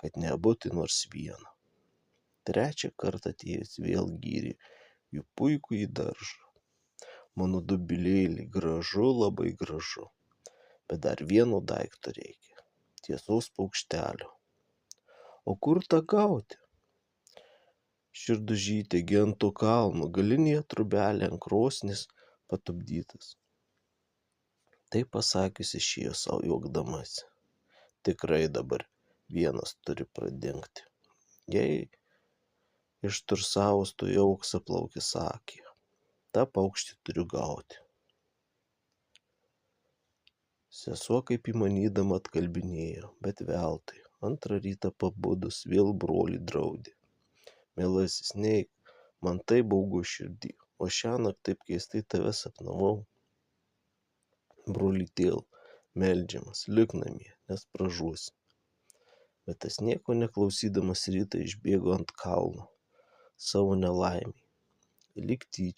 kad neabu tai nors vieną. Trečią kartą atėjęs vėl gyrė jų puikųjį daržą. Mano dubilėli, gražu, labai gražu, bet dar vieno daikto reikia - tiesaus paukštelio. O kur tą gauti? Širdužytė gi ant to kalno, galinėje trobelėje ant krosnies patupdytas. Tai pasakiusi išėjo savo juokdamasi. Tikrai dabar vienas turi pradingti. Jei ištursavus tuojau auksaplaukį sakė, tą paukštį turiu gauti. Sesuo kaip įmanydama atkalbinėjo, bet veltui. Antrą rytą pabudus vėl brolį draudė. Mielasis, neik, man taip baugu širdį, o šiąnakt taip keistai tave sapnavau. Brolytėl, meldžiamas, lik namie, nes pražūsi. Bet tas nieko neklausydamas rytą išbėgo ant kalno, savo nelaimei, lyg tyčia.